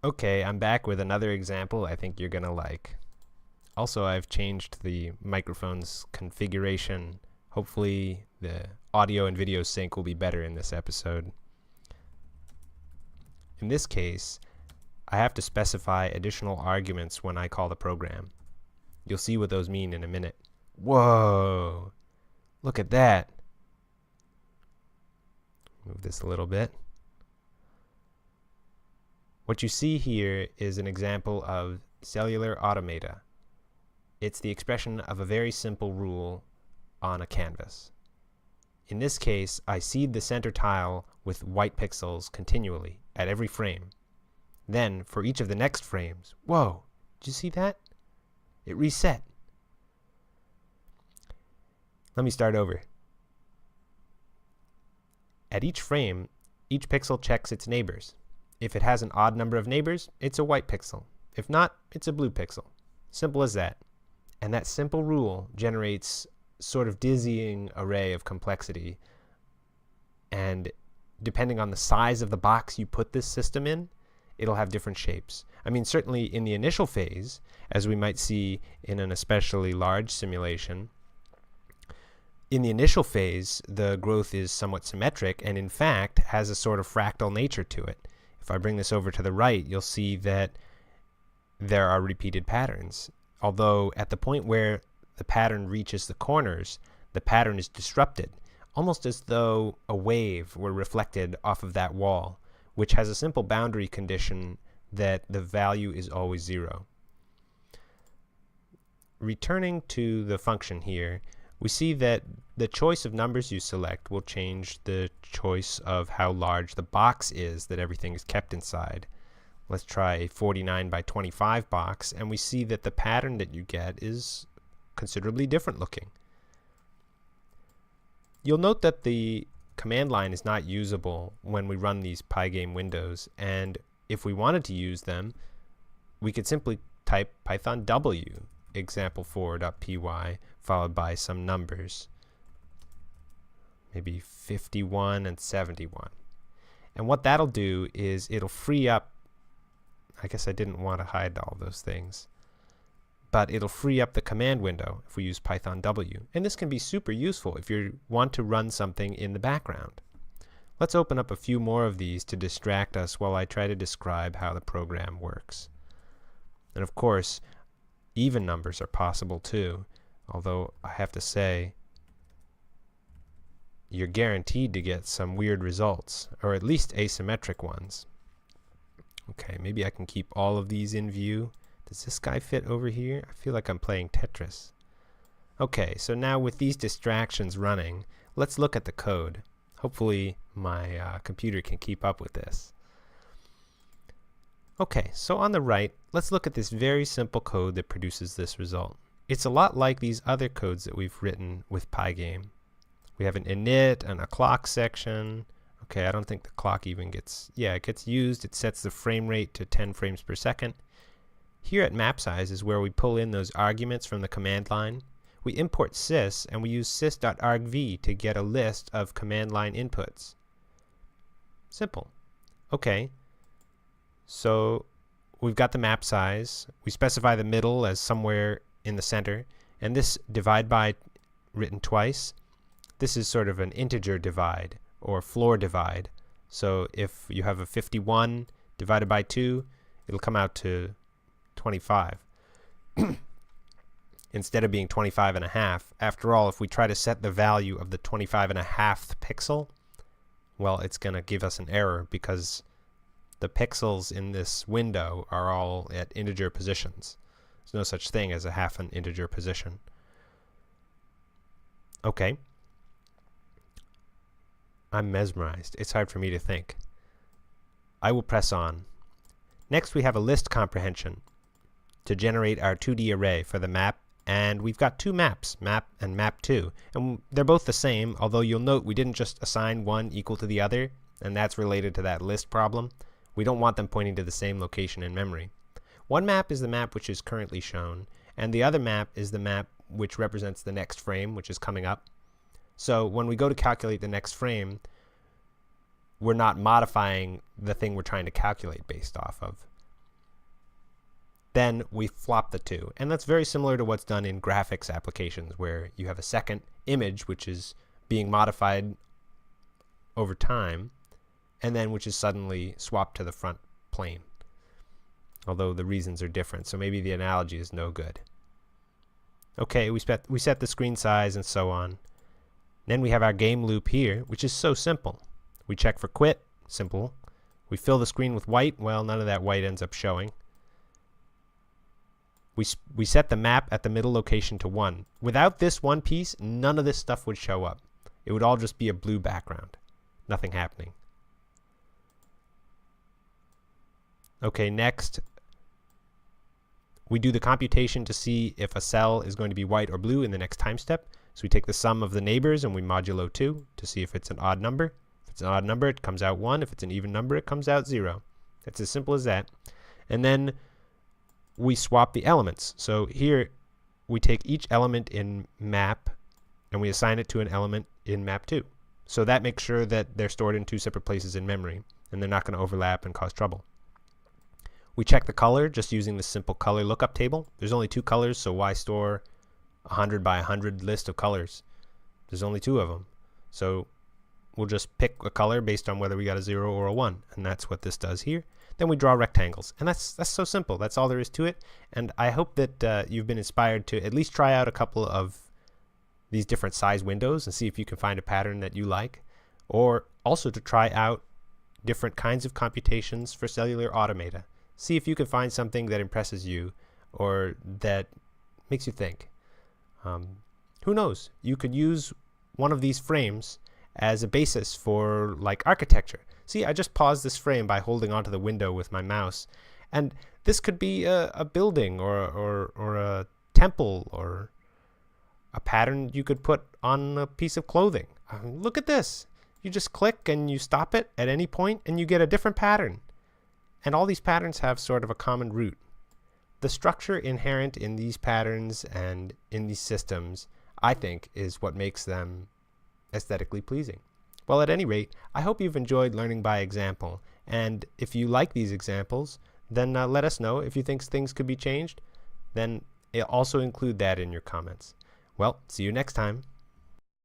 Okay, I'm back with another example I think you're gonna like. Also, I've changed the microphone's configuration. Hopefully the audio and video sync will be better in this episode. In this case, I have to specify additional arguments when I call the program. You'll see what those mean in a minute. Whoa! Look at that! Move this a little bit. What you see here is an example of Cellular Automata. It's the expression of a very simple rule on a canvas. In this case, I seed the center tile with white pixels continually at every frame. Then, for each of the next frames, whoa, did you see that? It reset. Let me start over. At each frame, each pixel checks its neighbors. If it has an odd number of neighbors, it's a white pixel. If not, it's a blue pixel. Simple as that. And that simple rule generates sort of dizzying array of complexity. And depending on the size of the box you put this system in, it'll have different shapes. I mean, certainly in the initial phase, as we might see in an especially large simulation, in the initial phase, the growth is somewhat symmetric and in fact has a sort of fractal nature to it. If I bring this over to the right, you'll see that there are repeated patterns. Although at the point where the pattern reaches the corners, the pattern is disrupted, almost as though a wave were reflected off of that wall, which has a simple boundary condition that the value is always 0. Returning to the function here, we see that the choice of numbers you select will change the choice of how large the box is that everything is kept inside. Let's try a 49 by 25 box, and we see that the pattern that you get is considerably different looking. You'll note that the command line is not usable when we run these Pygame windows, and if we wanted to use them, we could simply type Python W example4.py followed by some numbers, maybe 51 and 71. And what that'll do is it'll free up, I guess I didn't want to hide all those things, but it'll free up the command window if we use Python W. And this can be super useful if you want to run something in the background. Let's open up a few more of these to distract us while I try to describe how the program works. And of course, even numbers are possible too, although I have to say you're guaranteed to get some weird results, or at least asymmetric ones. Okay, maybe I can keep all of these in view. Does this guy fit over here? I feel like I'm playing Tetris. Okay, so now with these distractions running, let's look at the code. Hopefully my computer can keep up with this. Okay, so on the right, let's look at this very simple code that produces this result. It's a lot like these other codes that we've written with Pygame. We have an init and a clock section. Okay, I don't think the clock even gets, yeah, it gets used. It sets the frame rate to 10 frames per second. Here at map size is where we pull in those arguments from the command line. We import sys, and we use sys.argv to get a list of command line inputs. Simple. Okay. So we've got the map size. We specify the middle as somewhere in the center. And this divide by written twice, this is sort of an integer divide or floor divide. So if you have a 51 divided by 2, it'll come out to 25 instead of being 25 and a half. After all, if we try to set the value of the 25 and a half pixel, well, it's going to give us an error because the pixels in this window are all at integer positions. There's no such thing as a half an integer position. Okay. I'm mesmerized. It's hard for me to think. I will press on. Next, we have a list comprehension to generate our 2D array for the map, and we've got two maps, map and map2, and they're both the same, although you'll note we didn't just assign one equal to the other, and that's related to that list problem. We don't want them pointing to the same location in memory. One map is the map which is currently shown, and the other map is the map which represents the next frame, which is coming up. So when we go to calculate the next frame, we're not modifying the thing we're trying to calculate based off of. then we flop the two. And that's very similar to what's done in graphics applications, where you have a second image which is being modified over time, and then which is suddenly swapped to the front plane. Although the reasons are different, so maybe the analogy is no good. Okay, we set the screen size and so on. Then we have our game loop here, which is so simple. We check for quit, simple. We fill the screen with white. Well, none of that white ends up showing. We set the map at the middle location to 1. Without this one piece, none of this stuff would show up. It would all just be a blue background. Nothing happening. Okay, next, we do the computation to see if a cell is going to be white or blue in the next time step. So we take the sum of the neighbors and we modulo 2 to see if it's an odd number. If it's an odd number, it comes out 1. If it's an even number, it comes out 0. It's as simple as that. And then we swap the elements. So here we take each element in map and we assign it to an element in map 2. So that makes sure that they're stored in 2 separate places in memory and they're not going to overlap and cause trouble. We check the color just using the simple color lookup table. There's only 2 colors, so why store 100 by 100 list of colors? There's only 2 of them. So we'll just pick a color based on whether we got a 0 or a 1, and that's what this does here. Then we draw rectangles, and that's so simple. That's all there is to it, and I hope that you've been inspired to at least try out a couple of these different size windows and see if you can find a pattern that you like, or also to try out different kinds of computations for Cellular Automata. See if you can find something that impresses you or that makes you think. Who knows? You could use one of these frames as a basis for like architecture. See, I just paused this frame by holding onto the window with my mouse, and this could be a building or a temple or a pattern you could put on a piece of clothing. Look at this. You just click and you stop it at any point and you get a different pattern. And all these patterns have sort of a common root. The structure inherent in these patterns and in these systems, I think, is what makes them aesthetically pleasing. Well, at any rate, I hope you've enjoyed learning by example. And if you like these examples, then let us know. If you think things could be changed, then also include that in your comments. Well, see you next time.